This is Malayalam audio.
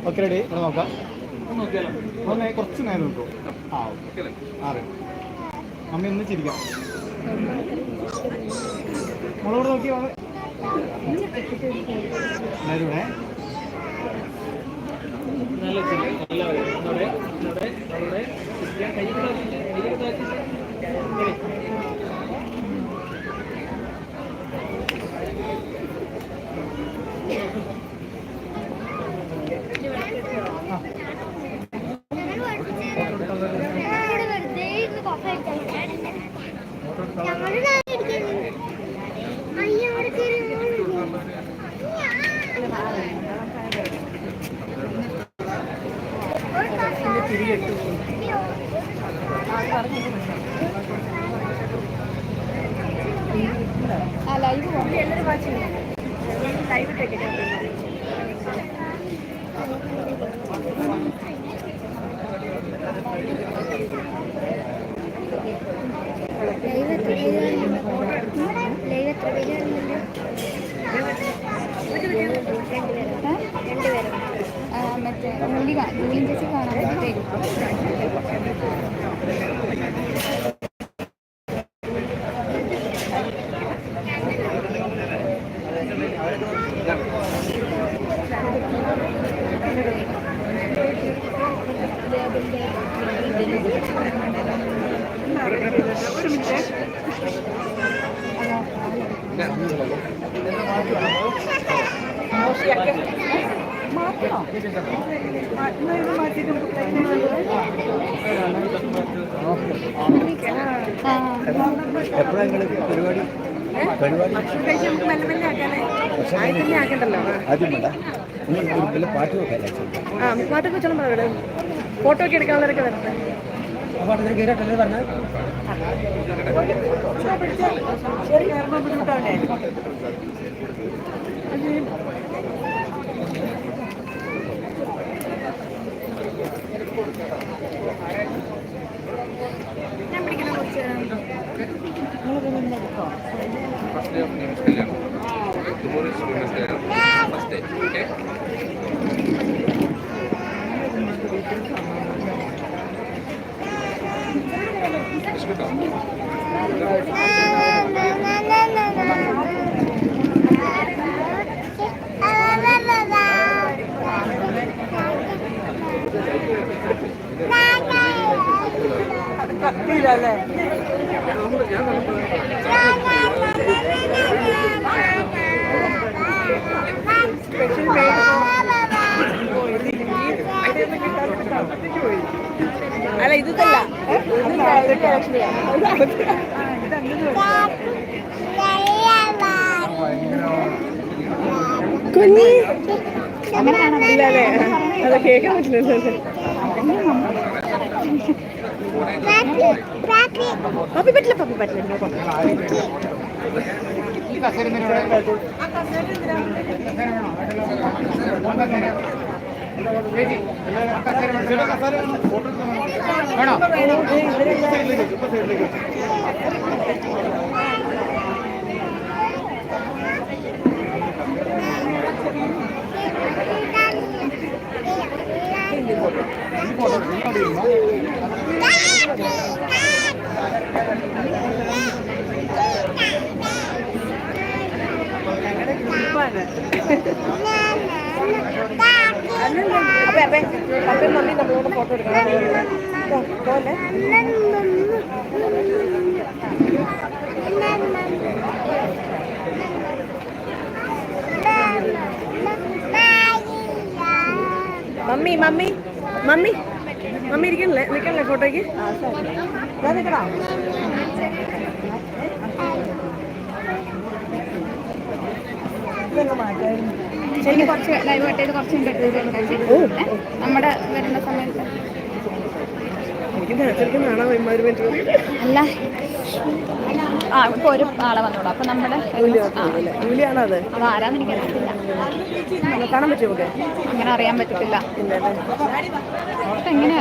Okay ready. ഇവിടെ നോക്കാം. ഒന്ന് കുറച്ച് നേരം നോക്കൂ. ആ ആറ്. അമ്മ ഒന്ന് ചിരിക്കാം. നമ്മളോട് നോക്കി എല്ലാവരും മറ്റേ ജൂലിൻ ചേച്ചി കാണാൻ എപ്പോഴാണ് പരിപാടി? ആദ്യം വേണ്ട പാട്ട് നോക്കാം. പാട്ടൊക്കെ വെച്ചാൽ ഫോട്ടോ ഒക്കെ എടുക്കാനുള്ളവരൊക്കെ വരട്ടെ. പാട്ടത്തിന് കയറിയിട്ടല്ലേ പറഞ്ഞത്? ബുദ്ധിമുട്ടാവണ്ടേ? ഞാൻ പിടിക്കുന്ന കുറച്ച് First day of Neem's Kalyan. Tomorrow is Women's Day. First day. Okay? കത്തിയില്ലല്ലേ? സ്പെഷ്യൽ അല്ല ഇതല്ല കുഞ്ഞി ഇല്ലല്ലേ? അത് കേൾക്കാൻ പറ്റില്ലല്ലേ? പപ്പി പറ്റില്ല, പപ്പി പറ്റില്ല. അപ്പൊ മമ്മി നമ്മളോട് ഫോട്ടോ എടുക്കണം. പോലെ മമ്മി മമ്മി മമ്മി മമ്മി ഇരിക്കണല്ലേ? നിൽക്കണല്ലേ ഫോട്ടോയ്ക്ക്? നിൽക്കണോ? ശരി, കുറച്ച് ലൈവ് കട്ട് ചെയ്ത് കുറച്ച് നമ്മുടെ വരുന്ന സമയത്ത് അല്ല ഇപ്പൊ ഒരു ആളെ വന്നോളൂ. അപ്പൊ നമ്മുടെ അത് ആരാന്ന് എനിക്കറിയത്തില്ല. കാണാൻ പറ്റുമോ? അങ്ങനെ അറിയാൻ പറ്റത്തില്ല. എങ്ങനെ